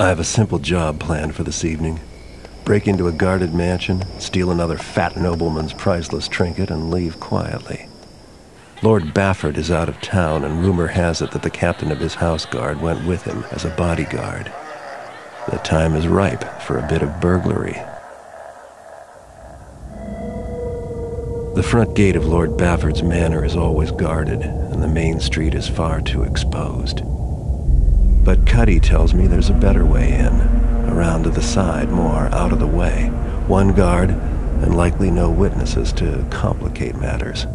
I have a simple job planned for this evening. Break into a guarded mansion, steal another fat nobleman's priceless trinket, and leave quietly. Lord Bafford is out of town, and rumor has it that the captain of his house guard went with him as a bodyguard. The time is ripe for a bit of burglary. The front gate of Lord Bafford's manor is always guarded, and the main street is far too exposed. But Cuddy tells me there's a better way in, around to the side, more out of the way. One guard, and likely no witnesses to complicate matters.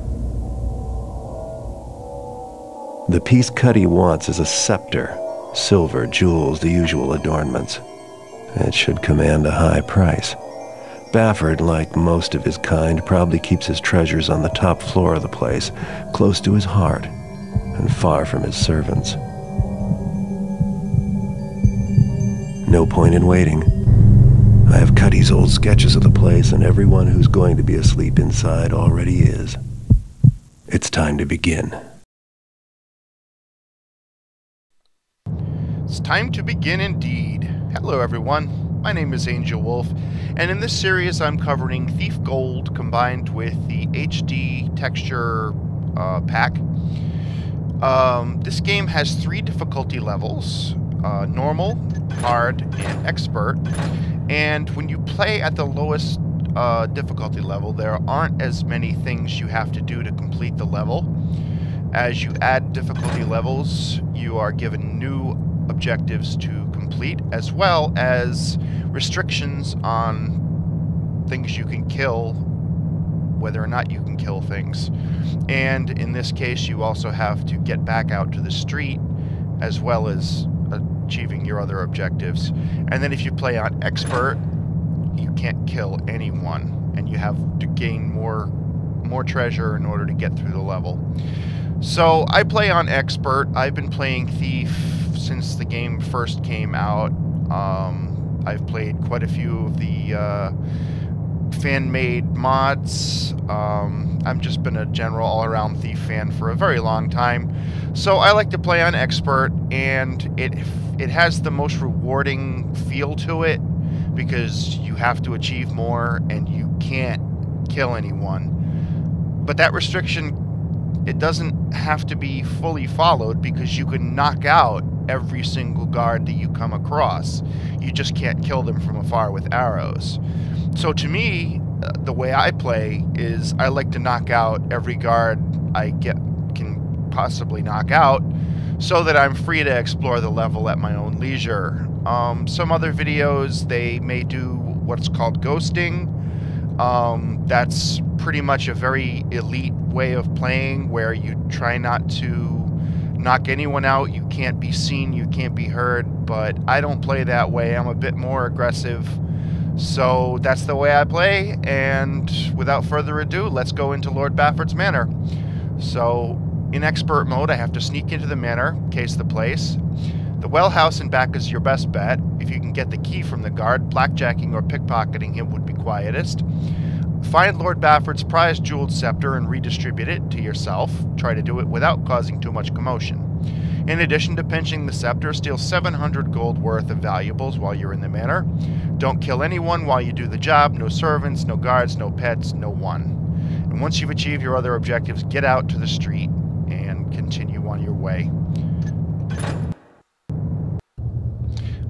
The piece Cuddy wants is a scepter. Silver, jewels, the usual adornments. It should command a high price. Bafford, like most of his kind, probably keeps his treasures on the top floor of the place, close to his heart, and far from his servants. No point in waiting. I have Cuddy's old sketches of the place, and everyone who's going to be asleep inside already is. It's time to begin. It's time to begin indeed. Hello everyone, my name is Angel Wolf, and in this series I'm covering Thief Gold combined with the HD texture pack. This game has 3 difficulty levels. Normal, hard, and expert. And when you play at the lowest difficulty level, there aren't as many things you have to do to complete the level. As you add difficulty levels, you are given new objectives to complete, as well as restrictions on things you can kill, whether or not you can kill things. And in this case, you also have to get back out to the street, as well as achieving your other objectives. And then if you play on expert, you can't kill anyone, and you have to gain more treasure in order to get through the level. So I play on expert. I've been playing Thief since the game first came out. I've played quite a few of the fan-made mods. I've just been a general all-around Thief fan for a very long time. So I like to play on expert, and it has the most rewarding feel to it because you have to achieve more and you can't kill anyone. But that restriction, it doesn't have to be fully followed because you can knock out every single guard that you come across. You just can't kill them from afar with arrows. So to me, the way I play is I like to knock out every guard I can possibly knock out so that I'm free to explore the level at my own leisure. Some other videos, they may do what's called ghosting. That's pretty much a very elite way of playing where you try not to knock anyone out. You can't be seen, you can't be heard, but I don't play that way. I'm a bit more aggressive. So that's the way I play, and without further ado, let's go into Lord Bafford's Manor. So in expert mode, I have to sneak into the manor, case the place. The well house and back is your best bet. If you can get the key from the guard, blackjacking or pickpocketing him would be quietest. Find Lord Bafford's prized jeweled scepter and redistribute it to yourself. Try to do it without causing too much commotion. In addition to pinching the scepter, steal 700 gold worth of valuables while you're in the manor. Don't kill anyone while you do the job. No servants, no guards, no pets, no one. And once you've achieved your other objectives, get out to the street and continue on your way.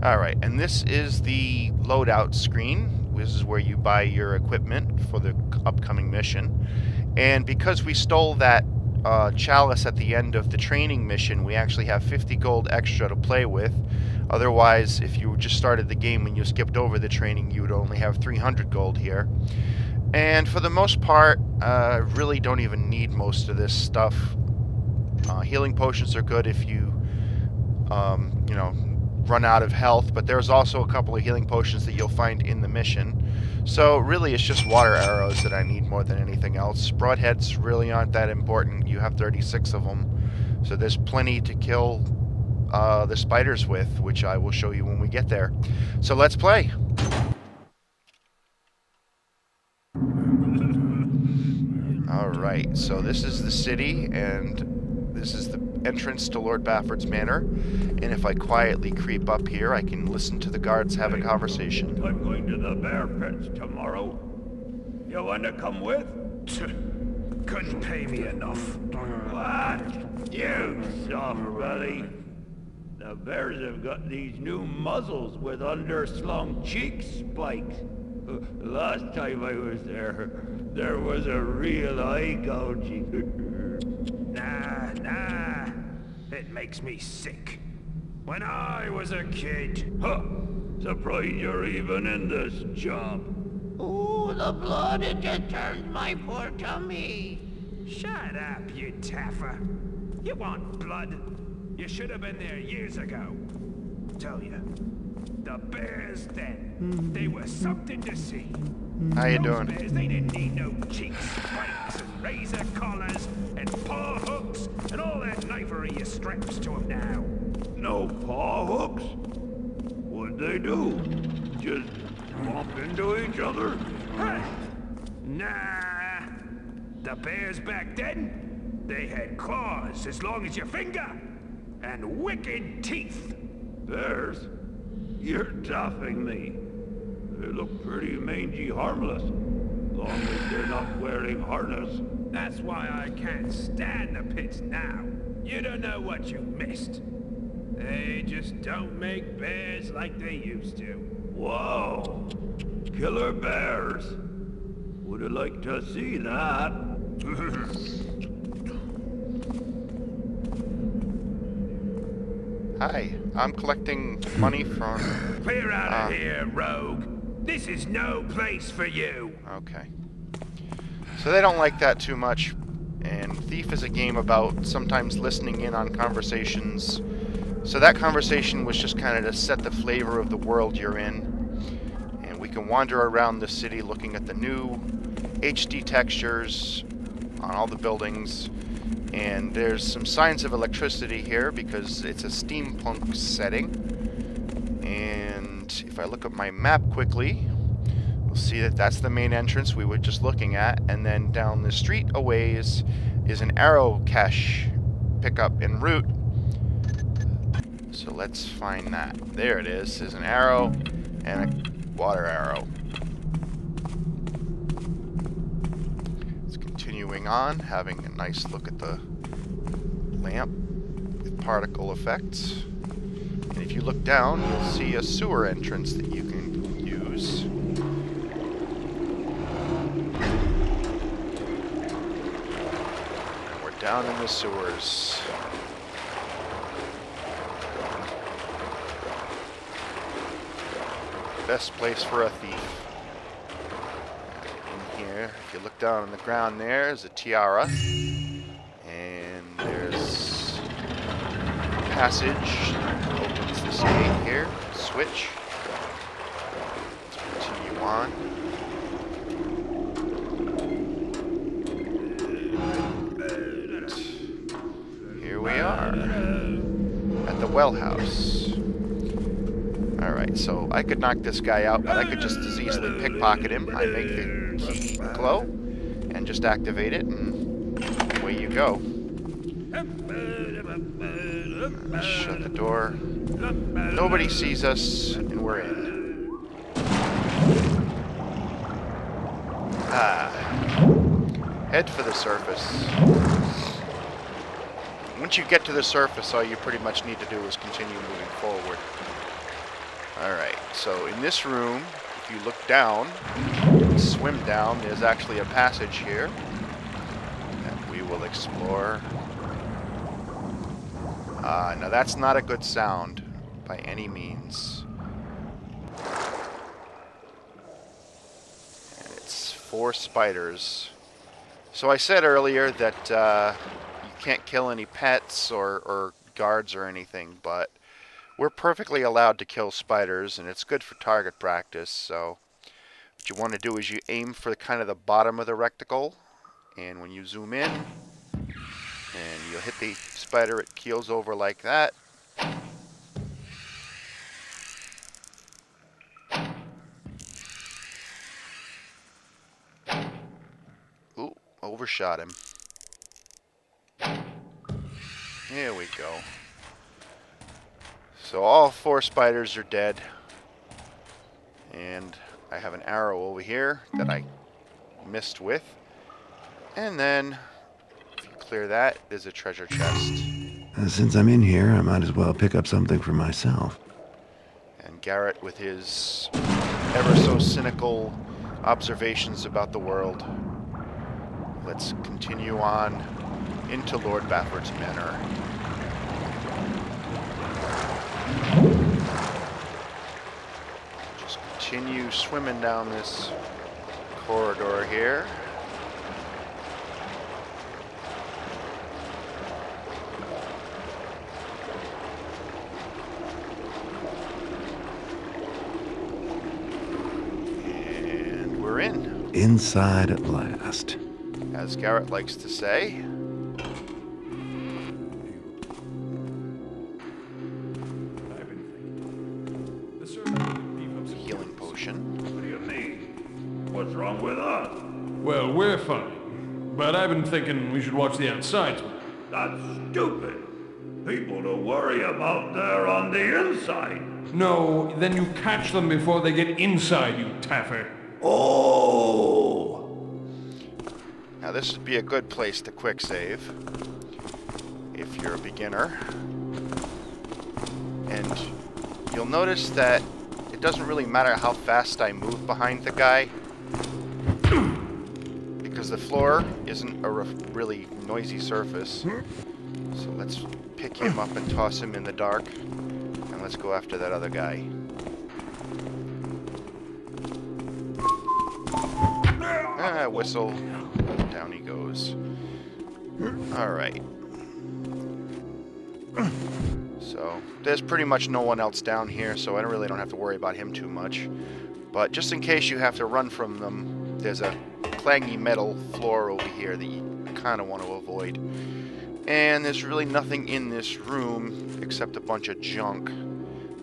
Alright, and this is the loadout screen. This is where you buy your equipment for the upcoming mission. And because we stole that chalice at the end of the training mission, we actually have 50 gold extra to play with. Otherwise, if you just started the game and you skipped over the training, you would only have 300 gold here. And for the most part, really don't even need most of this stuff. Healing potions are good if you, you know, run out of health, but there's also a couple of healing potions that you'll find in the mission. So really it's just water arrows that I need more than anything else. Broadheads really aren't that important. You have 36 of them, so there's plenty to kill the spiders with, which I will show you when we get there. So let's play. Alright, so this is the city, and this is the entrance to Lord Bafford's Manor. And if I quietly creep up here, I can listen to the guards have a conversation. I'm going to the bear pits tomorrow. You want to come with? Couldn't pay me enough. What? You soft belly. The bears have got these new muzzles with underslung cheek spikes. Last time I was there was a real eye gouging. Nah. It makes me sick. When I was a kid. Huh. Surprised you're even in this job. Ooh, the blood, it just turned my poor tummy. Shut up, you taffer. You want blood? You should have been there years ago. Tell you, the bears then, they were something to see. How you Those doing? Bears, they didn't need no cheek spikes and razor collars and paw hooks and all that knifery you straps to them now. No paw hooks? What'd they do? Just bump into each other? Huh. Nah. The bears back then, they had claws as long as your finger and wicked teeth. Bears? You're toughing me. They look pretty mangy harmless, long as they're not wearing harness. That's why I can't stand the pits now. You don't know what you missed. They just don't make bears like they used to. Whoa! Killer bears! Would have liked to see that. Hi, I'm collecting money from... Clear out of here, rogue. This is no place for you. Okay. So they don't like that too much. And Thief is a game about sometimes listening in on conversations. So that conversation was just kind of to set the flavor of the world you're in. And we can wander around the city looking at the new HD textures on all the buildings. And there's some signs of electricity here because it's a steampunk setting. And if I look at my map quickly, we'll see that that's the main entrance we were just looking at. And then down the street a ways is an arrow cache pickup en route. So let's find that. There it is. There's an arrow and a water arrow. Continuing on, having a nice look at the lamp with particle effects. And if you look down, you'll see a sewer entrance that you can use. And we're down in the sewers. Best place for a thief. If you look down on the ground, there's a tiara, and there's a passage that opens this gate here. Switch. Let's continue on. Here we are at the well house. Alright, so I could knock this guy out, but I could just as easily pickpocket him. I make the key glow and just activate it, and away you go. Shut the door. Nobody sees us, and we're in. Head for the surface. Once you get to the surface, all you pretty much need to do is continue moving forward. Alright, so in this room, if you look down, swim down, there's actually a passage here that we will explore. Now that's not a good sound by any means. And it's 4 spiders. So I said earlier that you can't kill any pets or guards or anything, but we're perfectly allowed to kill spiders, and it's good for target practice. So what you want to do is you aim for kind of the bottom of the reticle, and when you zoom in, and you'll hit the spider, it keels over like that. Ooh, overshot him. There we go. So all 4 spiders are dead. And I have an arrow over here that I missed with. And then, if you clear that, there's a treasure chest. Since I'm in here, I might as well pick up something for myself. And Garrett with his ever so cynical observations about the world. Let's continue on into Lord Bafford's Manor. Just continue swimming down this corridor here. And we're in. Inside at last. As Garrett likes to say. Healing potion. What do you mean? What's wrong with us? Well, we're fine. But I've been thinking we should watch the outsides. That's stupid. People to worry about there on the inside. No, then you catch them before they get inside, you taffer. Oh! Now this would be a good place to quick save if you're a beginner. And you'll notice that it doesn't really matter how fast I move behind the guy, because the floor isn't a really noisy surface. So let's pick him up and toss him in the dark, and let's go after that other guy. Ah, whistle. Down he goes. Alright. So, there's pretty much no one else down here, so I really don't have to worry about him too much. But just in case you have to run from them, there's a clangy metal floor over here that you kind of want to avoid. And there's really nothing in this room except a bunch of junk.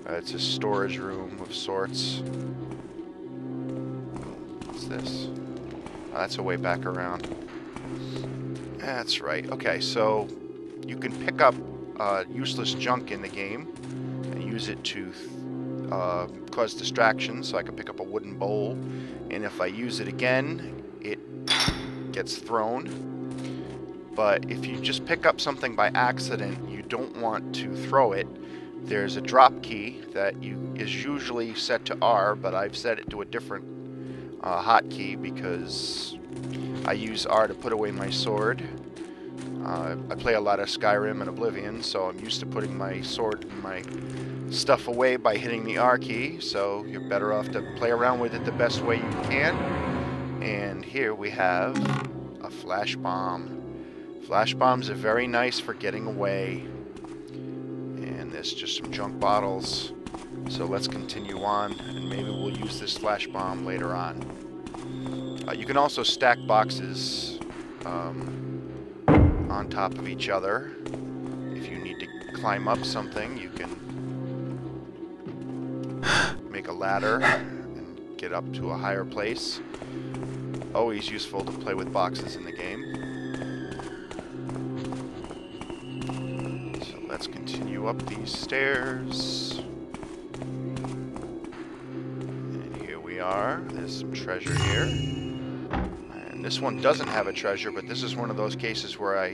It's a storage room of sorts. What's this? Oh, that's a way back around. That's right. Okay, so you can pick up useless junk in the game and use it to cause distractions. So I can pick up a wooden bowl, and if I use it again, it gets thrown. But if you just pick up something by accident, you don't want to throw it. There's a drop key that is usually set to R, but I've set it to a different hotkey because I use R to put away my sword. I play a lot of Skyrim and Oblivion, so I'm used to putting my sword and my stuff away by hitting the R key, so you're better off to play around with it the best way you can. And here we have a flash bomb. Flash bombs are very nice for getting away. And there's just some junk bottles. So let's continue on, and maybe we'll use this flash bomb later on. You can also stack boxes on top of each other. If you need to climb up something, you can make a ladder and get up to a higher place. Always useful to play with boxes in the game. So let's continue up these stairs. And here we are. There's some treasure here. And this one doesn't have a treasure, but this is one of those cases where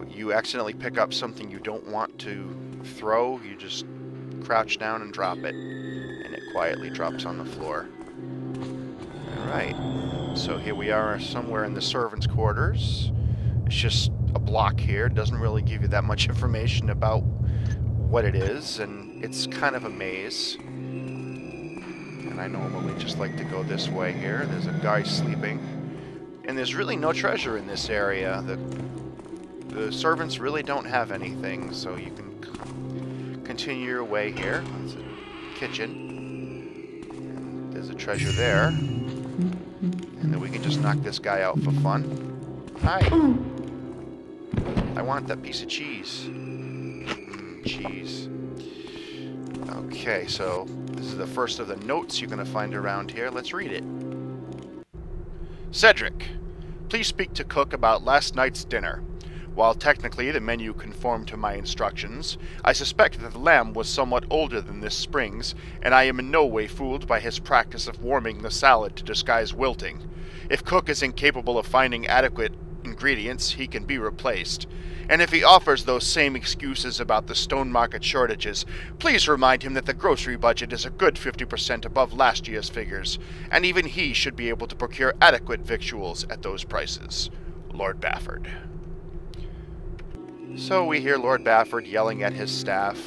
you accidentally pick up something you don't want to throw. You just crouch down and drop it. quietly drops on the floor. Alright, so here we are somewhere in the servants' quarters. It's just a block here. It doesn't really give you that much information about what it is, and it's kind of a maze. And I normally just like to go this way here. There's a guy sleeping. And there's really no treasure in this area. The servants really don't have anything, so you can continue your way here. It's a kitchen. And there's a treasure there. And then we can just knock this guy out for fun. Hi. I want that piece of cheese. Cheese. Okay, so this is the first of the notes you're going to find around here. Let's read it. Cedric, please speak to cook about last night's dinner. While technically the menu conformed to my instructions, I suspect that the lamb was somewhat older than this spring's, and I am in no way fooled by his practice of warming the salad to disguise wilting. If Cook is incapable of finding adequate ingredients, he can be replaced. And if he offers those same excuses about the stone market shortages, please remind him that the grocery budget is a good 50% above last year's figures, and even he should be able to procure adequate victuals at those prices. Lord Bafford. So we hear Lord Bafford yelling at his staff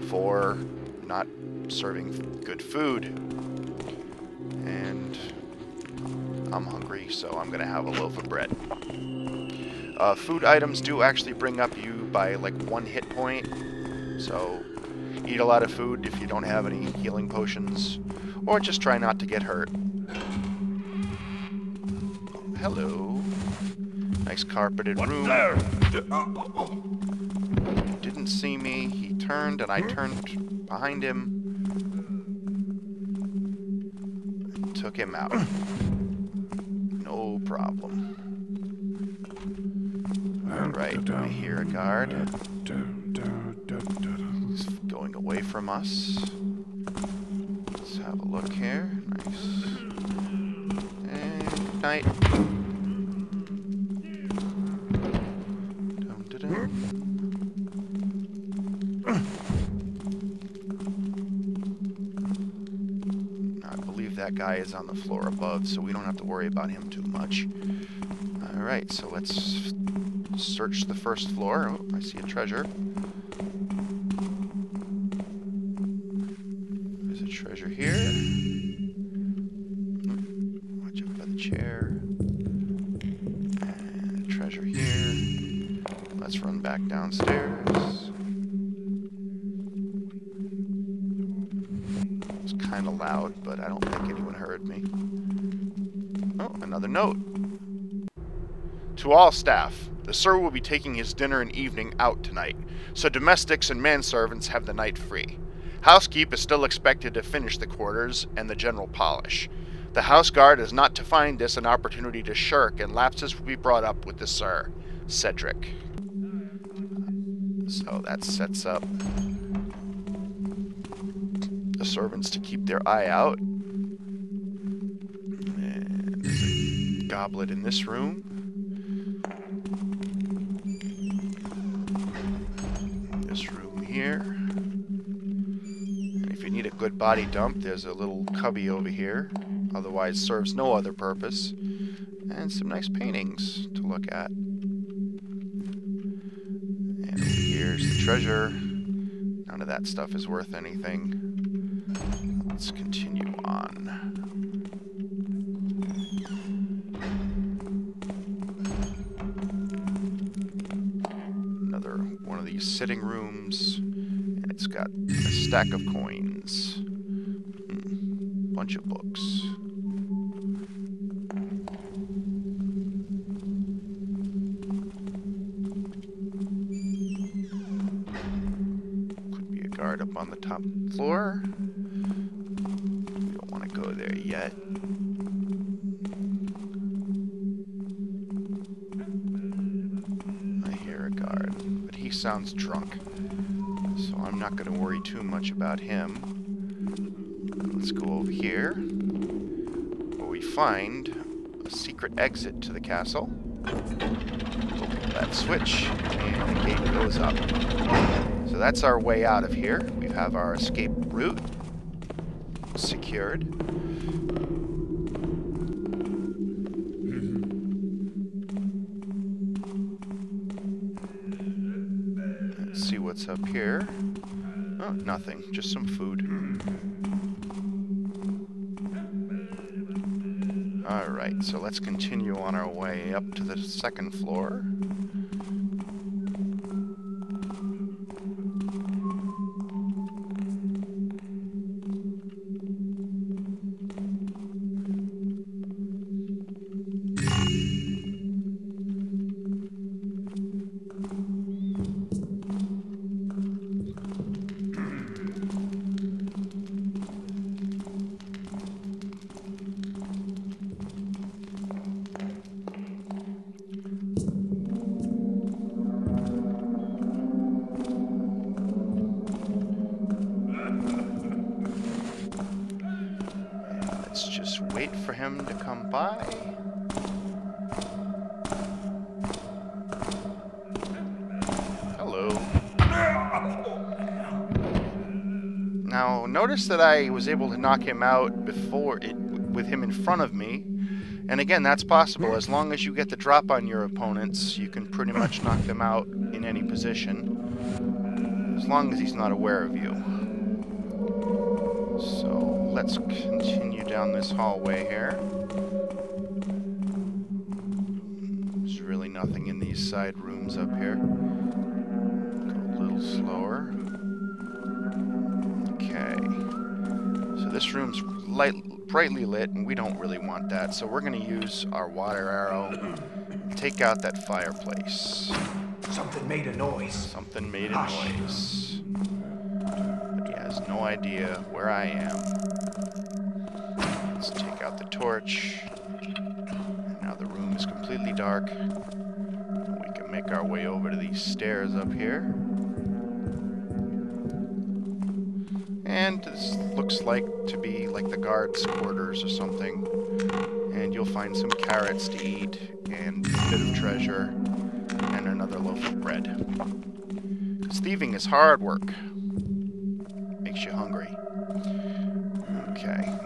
for not serving good food. And I'm hungry, so I'm going to have a loaf of bread. Food items do actually bring up you by like 1 hit point, so eat a lot of food if you don't have any healing potions, or just try not to get hurt. Hello. Nice carpeted room. Didn't see me. He turned, and I turned behind him. Took him out. No problem. Alright, I hear a guard. He's going away from us. Let's have a look here. Nice. And good night. I believe that guy is on the floor above, so we don't have to worry about him too much. Alright, so let's search the first floor. Oh, I see a treasure. There's a treasure here. Watch out for the chair. And a treasure here. Let's run back downstairs. It's kind of loud, but I don't think anyone heard me. Oh, another note. To all staff, the Sir will be taking his dinner and evening out tonight, so domestics and manservants have the night free. Housekeep is still expected to finish the quarters and the general polish. The house guard is not to find this an opportunity to shirk, and lapses will be brought up with the Sir, Cedric. So that sets up the servants to keep their eye out. And there's a goblet in this room. This room here. And if you need a good body dump, there's a little cubby over here. Otherwise serves no other purpose. And some nice paintings to look at. And over here's the treasure. None of that stuff is worth anything. Let's continue on. Another one of these sitting rooms, and it's got a stack of coins. Bunch of books. Could be a guard up on the top floor. We don't want to go there yet. I hear a guard, but he sounds drunk, so I'm not going to worry too much about him. Let's go over here, where we find a secret exit to the castle. Open that switch, and the gate goes up. So that's our way out of here. We have our escape route. secured. Let's see what's up here. Oh, nothing. Just some food. Alright, so let's continue on our way up to the second floor. Wait for him to come by. Hello. Now, notice that I was able to knock him out with him in front of me. And again, that's possible. As long as you get the drop on your opponents, you can pretty much knock them out in any position. As long as he's not aware of you. So, let's continue down this hallway here. There's really nothing in these side rooms up here. Go a little slower. Okay. So this room's brightly lit, and we don't really want that. So we're going to use our water arrow, take out that fireplace. Something made a noise. Something made a noise. But he has no idea where I am. Let's take out the torch. And now the room is completely dark. We can make our way over to these stairs up here. And this looks like to be like the guards' quarters or something. And you'll find some carrots to eat, and a bit of treasure, and another loaf of bread. Because thieving is hard work. Makes you hungry. Okay.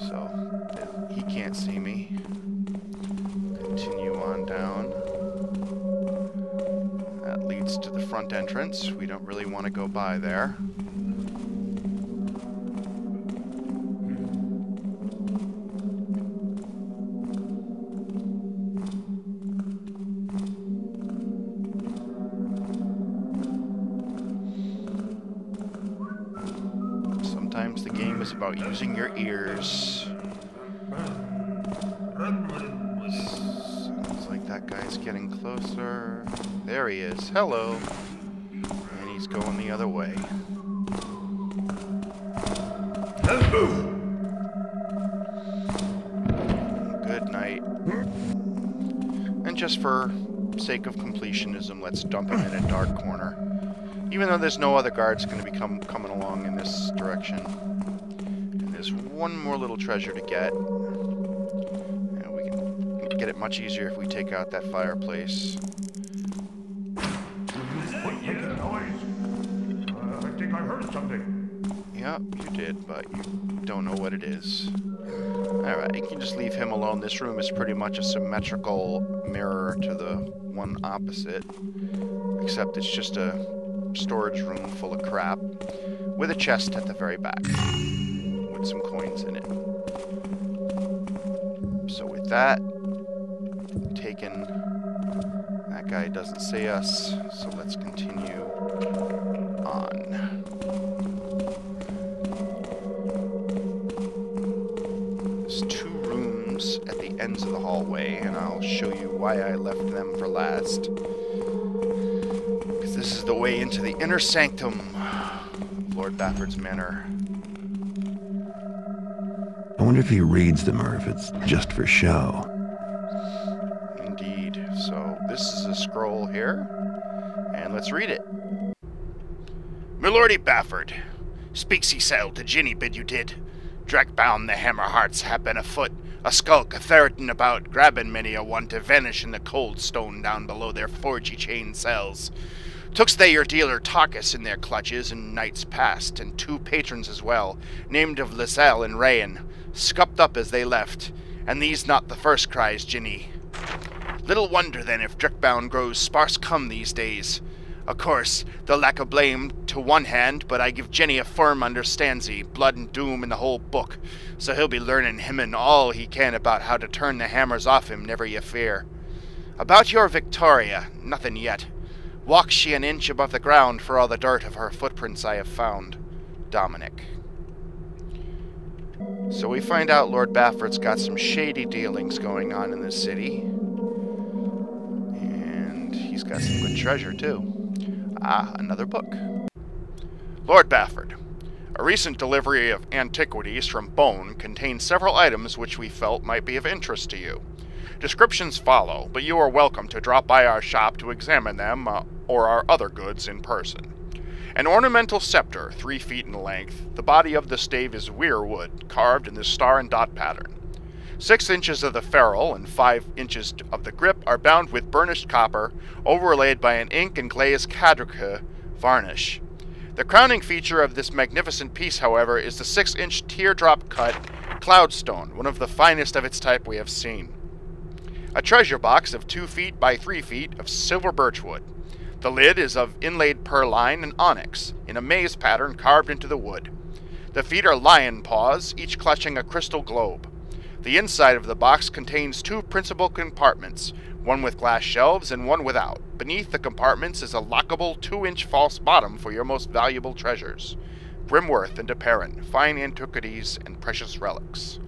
So, he can't see me. Continue on down. That leads to the front entrance. We don't really want to go by there. Sometimes the game is about using your ears. Sounds like that guy's getting closer. There he is. Hello. And he's going the other way. Good night. And just for sake of completionism, let's dump him in a dark corner. Even though there's no other guards going to be coming along in this direction. And there's one more little treasure to get. And we can get it much easier if we take out that fireplace. I think I heard something. Yep, you did, but you don't know what it is. Alright, you can just leave him alone. This room is pretty much a symmetrical mirror to the one opposite. Except it's just a storage room full of crap with a chest at the very back with some coins in it. So with that taken, that guy doesn't see us, so let's continue on. There's two rooms at the ends of the hallway, and I'll show you why I left them for last. This is the way into the inner sanctum of Lord Bafford's Manor. I wonder if he reads them or if it's just for show. Indeed. So this is a scroll here, and let's read it. Milordy Bafford, speaks he sailed to Ginny bid you did. Drag bound the hammer hearts have been afoot, a skulk a ferreting about, grabbing many a one to vanish in the cold stone down below their forgy chain cells. Tookst they your dealer Tarkus in their clutches in nights past, and 2 patrons as well, named of Lizelle and Rayan, scupped up as they left, and these not the first cries, Ginny. Little wonder then if Drickbound grows sparse come these days. O' course, the lack of blame to one hand, but I give Jenny a firm understandsie, blood and doom in the whole book, so he'll be learning him and all he can about how to turn the hammers off him, never ye fear. About your Victoria, nothing yet. Walks she an inch above the ground for all the dirt of her footprints I have found. Dominic. So we find out Lord Bafford's got some shady dealings going on in the city. And he's got some good treasure, too. Ah, another book. Lord Bafford. A recent delivery of antiquities from Bone contains several items which we felt might be of interest to you. Descriptions follow, but you are welcome to drop by our shop to examine them or our other goods in person. An ornamental scepter, 3 feet in length. The body of the stave is weir wood, carved in the star and dot pattern. 6 inches of the ferrule and 5 inches of the grip are bound with burnished copper, overlaid by an ink and glaze quadrique varnish. The crowning feature of this magnificent piece, however, is the 6-inch teardrop-cut cloudstone, one of the finest of its type we have seen. A treasure box of 2 feet by 3 feet of silver birchwood. The lid is of inlaid purline and onyx, in a maze pattern carved into the wood. The feet are lion paws, each clutching a crystal globe. The inside of the box contains 2 principal compartments, one with glass shelves and one without. Beneath the compartments is a lockable 2-inch false bottom for your most valuable treasures. Grimworth and Deparin, fine antiquities and precious relics.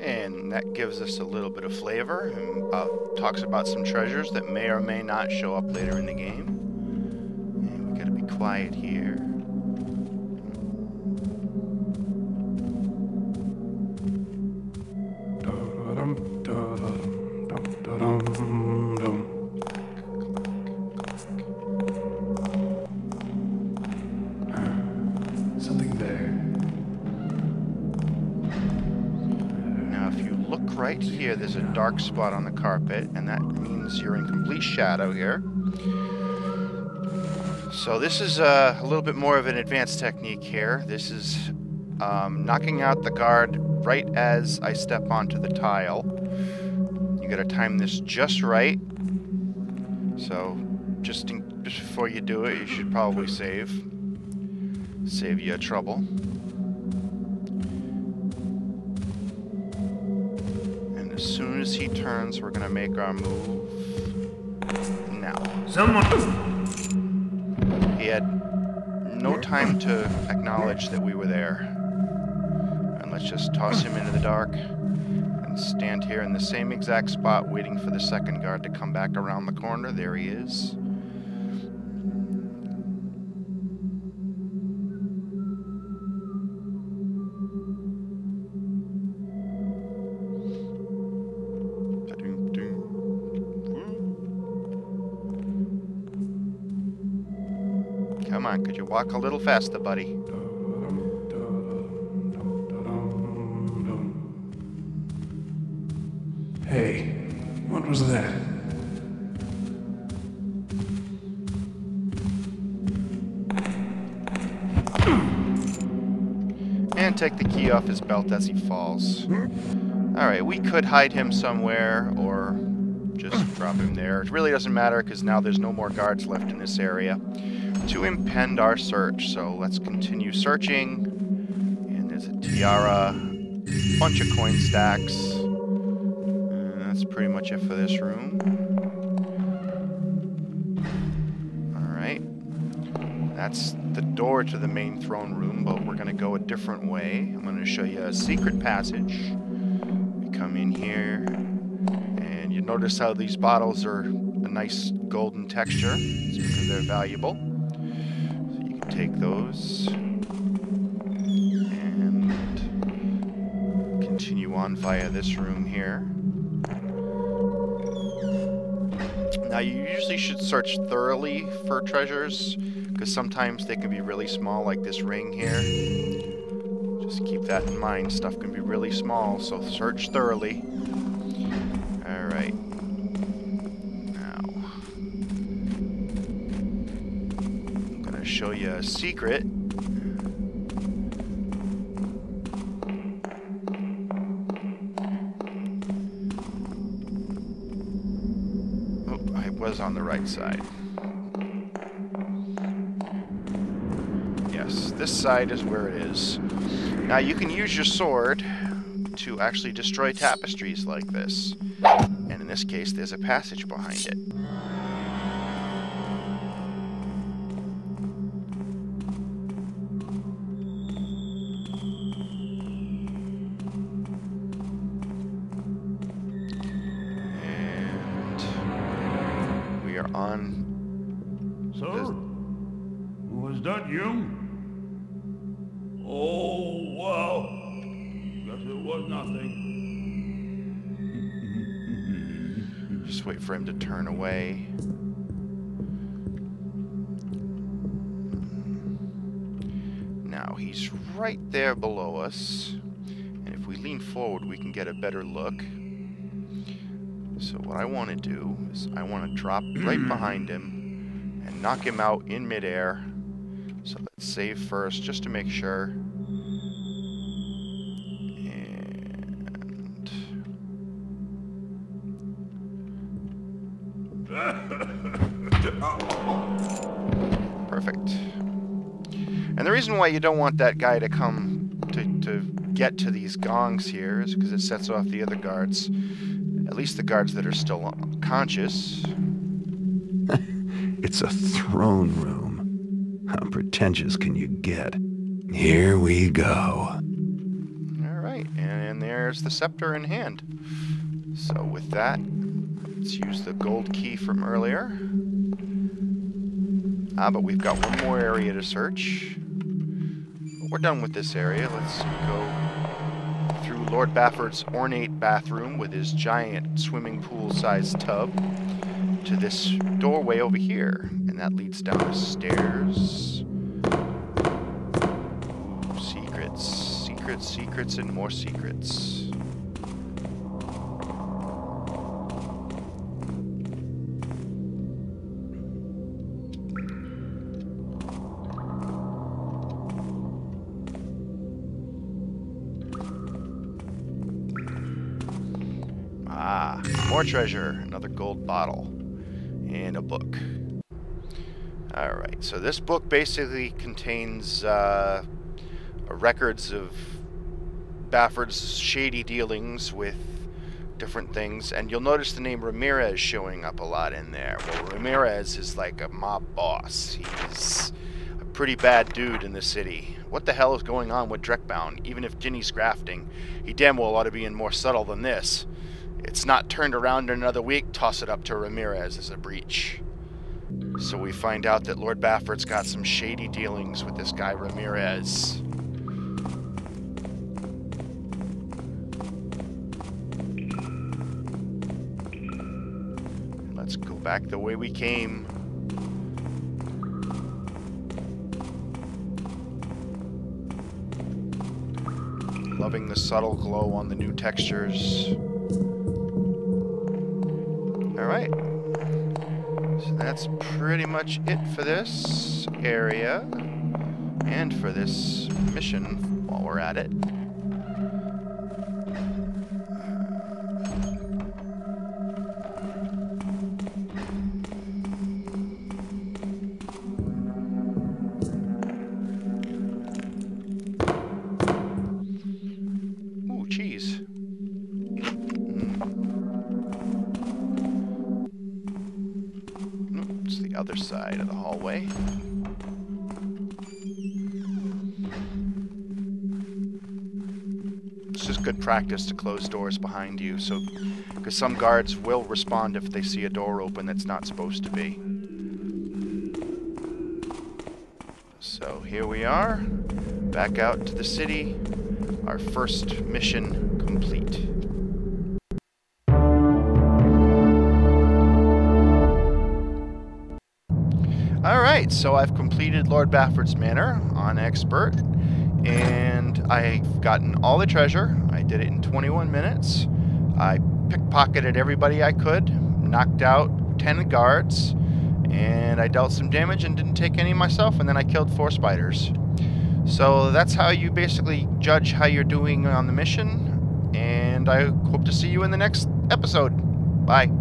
And that gives us a little bit of flavor and talks about some treasures that may or may not show up later in the game. And we gotta be quiet here. Something there. Now, if you look right here, there's a dark spot on the carpet, and that means you're in complete shadow here. So this is a little bit more of an advanced technique here. This is knocking out the guard right as I step onto the tile. You gotta time this just right. So just before you do it, you should probably save you trouble. And as soon as he turns, we're gonna make our move now. Someone... He had no time to acknowledge that we were there. And let's just toss him into the dark and stand here in the same exact spot waiting for the second guard to come back around the corner. There he is. Come on, could you walk a little faster, buddy? Hey, what was that? And take the key off his belt as he falls. Alright, we could hide him somewhere, or just drop him there. It really doesn't matter, because now there's no more guards left in this area to impede our search. So let's continue searching. And there's a tiara, bunch of coin stacks. And that's pretty much it for this room. Alright. That's the door to the main throne room, but we're going to go a different way. I'm going to show you a secret passage. We come in here, and you notice how these bottles are a nice golden texture. It's because they're valuable. So you can take those and continue on via this room here. Now, you usually should search thoroughly for treasures, because sometimes they can be really small, like this ring here. Just keep that in mind. Stuff can be really small, so search thoroughly. Alright. Now, show you a secret. Oh, I was on the right side. Yes, this side is where it is. Now you can use your sword to actually destroy tapestries like this. And in this case, there's a passage behind it. And we are on... Sir? Was that you? Oh, well. Guess it was nothing. Just wait for him to turn away. Now, he's right there below us. And if we lean forward, we can get a better look. So what I want to do is I want to drop right behind him and knock him out in midair. So let's save first, just to make sure. Perfect. And the reason why you don't want that guy to come to get to these gongs here is because it sets off the other guards. At least the guards that are still conscious. It's a throne room. How pretentious can you get? Here we go. Alright, and there's the scepter in hand. So with that, let's use the gold key from earlier. But we've got one more area to search. We're done with this area. Let's go through Lord Bafford's ornate bathroom with his giant swimming pool-sized tub to this doorway over here. And that leads down the stairs. Ooh, secrets. Secrets, secrets, and more secrets. More treasure, another gold bottle, and a book. Alright, so this book basically contains records of Bafford's shady dealings with different things, and you'll notice the name Ramirez showing up a lot in there. Well, Ramirez is like a mob boss. He's a pretty bad dude in the city. What the hell is going on with Dreckbound? Even if Ginny's grafting, he damn well ought to be in more subtle than this. It's not turned around in another week, toss it up to Ramirez as a breach. So we find out that Lord Bafford's got some shady dealings with this guy Ramirez. Let's go back the way we came. Loving the subtle glow on the new textures. Alright, so that's pretty much it for this area, and for this mission while we're at it. Ooh, cheese. Other side of the hallway. It's just good practice to close doors behind you, so because some guards will respond if they see a door open that's not supposed to be. So here we are, back out to the city, our first mission complete. Alright, so I've completed Lord Bafford's Manor on Expert, and I've gotten all the treasure. I did it in 21 minutes. I pickpocketed everybody I could, knocked out 10 guards, And I dealt some damage and didn't take any myself, and then I killed 4 spiders. So that's how you basically judge how you're doing on the mission, and I hope to see you in the next episode. Bye.